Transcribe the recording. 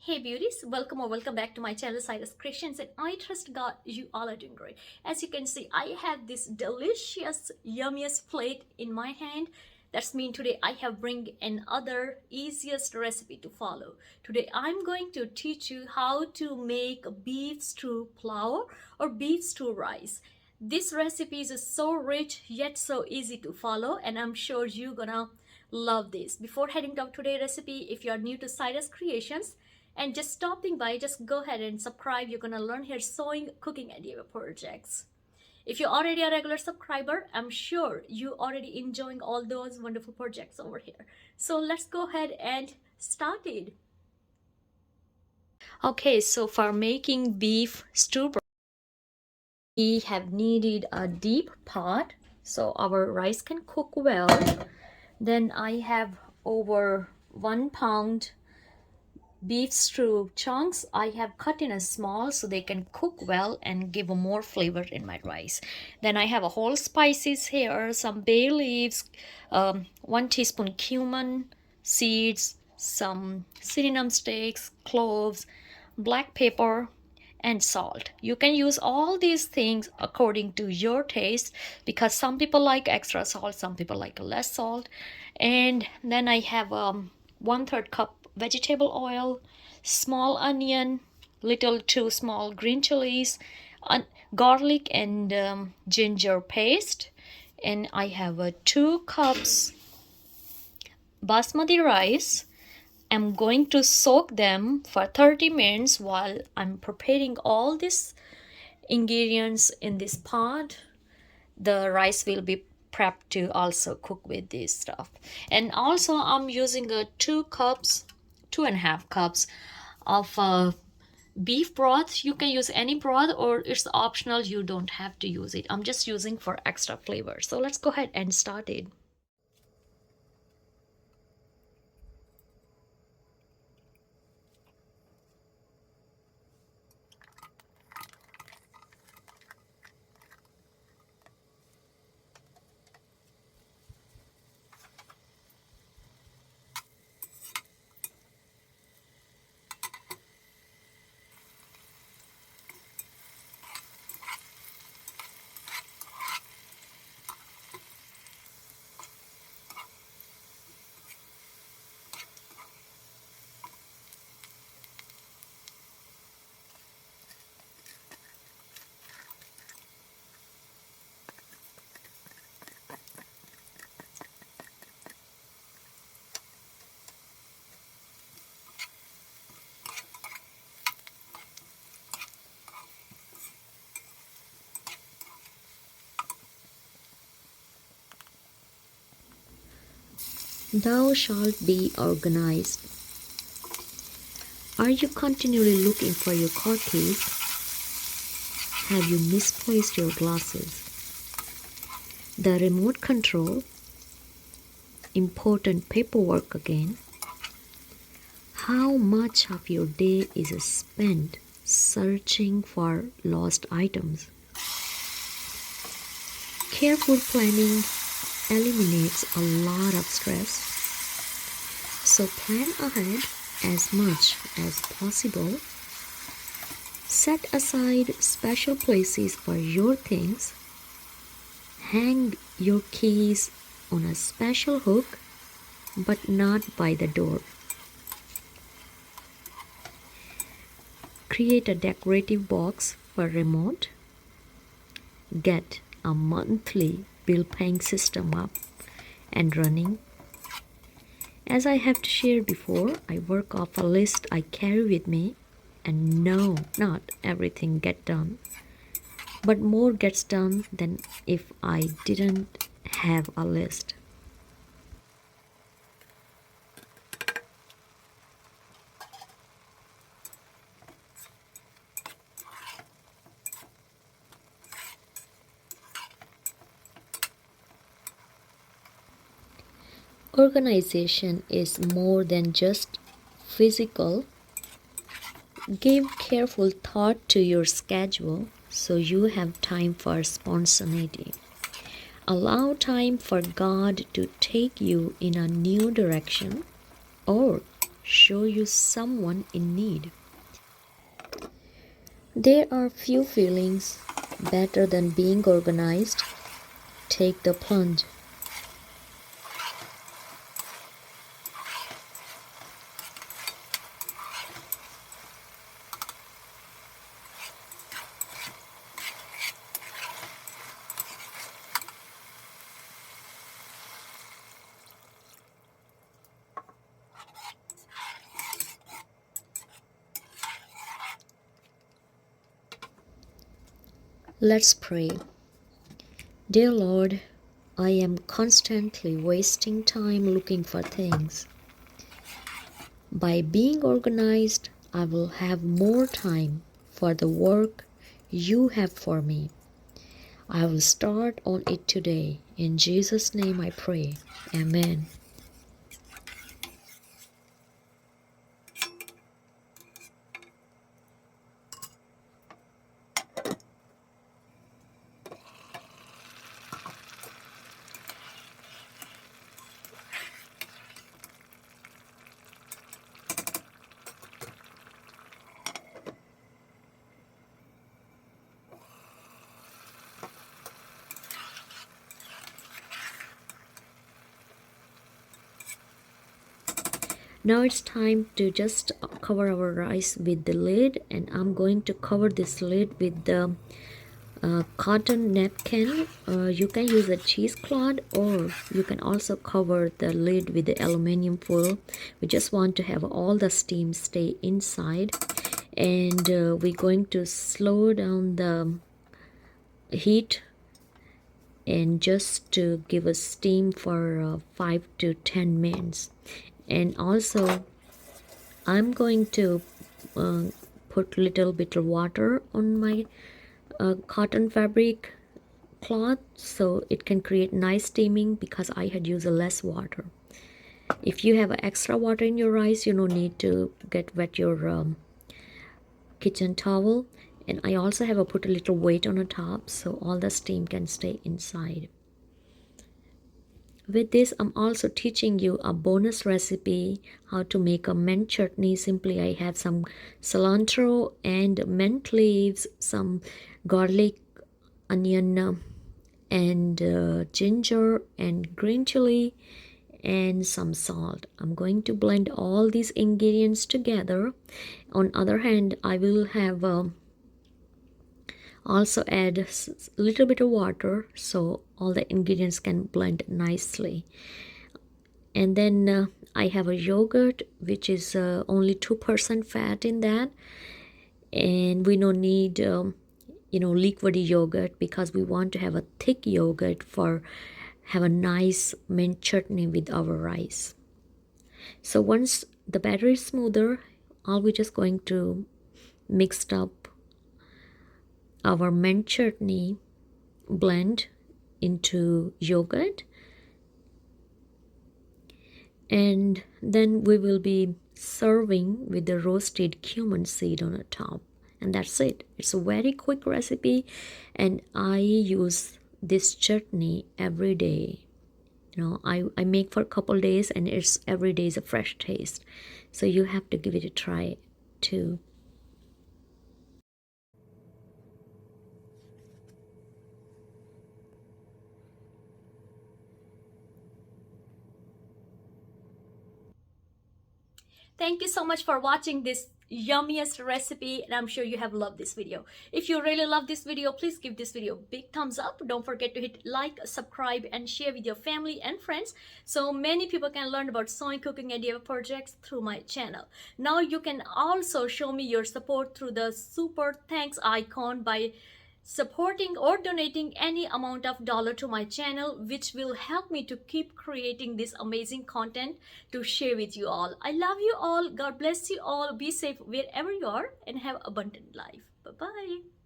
Hey beauties, welcome or welcome back to my channel Cyrus Creations, and I trust God you all are doing great. As you can see, I have this delicious yummiest plate in my hand. That's mean today I have bring another easiest recipe to follow. Today I'm going to teach you how to make beef stew pulao or beef stew rice. This recipe is so rich yet so easy to follow, and I'm sure you're gonna love this. Before heading to today's recipe, if you are new to Cyrus Creations and just stopping by, just go ahead and subscribe. You're gonna learn here sewing, cooking, and DIY projects. If you're already a regular subscriber, I'm sure you already enjoying all those wonderful projects over here. So let's go ahead and start it. Okay, so for making beef stew, we have needed a deep pot so our rice can cook well. Then I have over 1 pound beef stew chunks I have cut in a small so they can cook well and give a more flavor in my rice. Then I have a whole spices here, some bay leaves, 1 teaspoon cumin seeds, some cinnamon sticks, cloves, black pepper, and salt. You can use all these things according to your taste because some people like extra salt, some people like less salt. And then I have 1/3 cup vegetable oil, small onion, little 2 small green chilies, garlic and ginger paste, and I have 2 cups basmati rice. I'm going to soak them for 30 minutes while I'm preparing all these ingredients in this pot. The rice will be prepped to also cook with this stuff. And also I'm using 2.5 cups of beef broth. You can use any broth or it's optional, you don't have to use it. I'm just using for extra flavor. So let's go ahead and start it. Thou shalt be organized. Are you continually looking for your car keys? Have you misplaced your glasses? The remote control? Important paperwork again? How much of your day is spent searching for lost items? Careful planning eliminates a lot of stress. So plan ahead as much as possible. Set aside special places for your things. Hang your keys on a special hook, but not by the door. Create a decorative box for remote. Get a monthly bill paying system up and running. As I have shared before, I work off a list I carry with me, and no, not everything gets done, but more gets done than if I didn't have a list. Organization is more than just physical. Give careful thought to your schedule so you have time for spontaneity. Allow time for God to take you in a new direction or show you someone in need. There are few feelings better than being organized. Take the plunge. Let's pray. Dear Lord, I am constantly wasting time looking for things. By being organized, I will have more time for the work you have for me. I will start on it today. In Jesus' name I pray. Amen. Now it's time to just cover our rice with the lid, and I'm going to cover this lid with the cotton napkin. You can use a cheesecloth, or you can also cover the lid with the aluminum foil. We just want to have all the steam stay inside, and we're going to slow down the heat and just to give us steam for 5 to 10 minutes. And also I'm going to put little bit of water on my cotton fabric cloth so it can create nice steaming, because I had used less water. If you have extra water in your rice, you don't need to get wet your kitchen towel. And I also have put a little weight on the top so all the steam can stay inside. With this, I'm also teaching you a bonus recipe how to make a mint chutney. Simply, I have some cilantro and mint leaves, some garlic, onion, and ginger and green chili, and some salt. I'm going to blend all these ingredients together. On other hand, I will have also add a little bit of water so all the ingredients can blend nicely. And then I have a yogurt which is only 2% fat in that, and we don't need liquidy yogurt, because we want to have a thick yogurt for have a nice mint chutney with our rice. So once the batter is smoother, all we're just going to mix up our mint chutney blend into yogurt, and then we will be serving with the roasted cumin seed on the top, and that's it. It's a very quick recipe, and I use this chutney every day. I make for a couple days, and it's every day is a fresh taste, so you have to give it a try too. Thank you so much for watching this yummiest recipe, and I'm sure you have loved this video. If you really love this video, please give this video a big thumbs up. Don't forget to hit like, subscribe, and share with your family and friends so many people can learn about sewing, cooking, and DIY projects through my channel. Now you can also show me your support through the super thanks icon by supporting or donating any amount of dollar to my channel, which will help me to keep creating this amazing content to share with you all. I love you all. God bless you all. Be safe wherever you are, and have abundant life. Bye bye.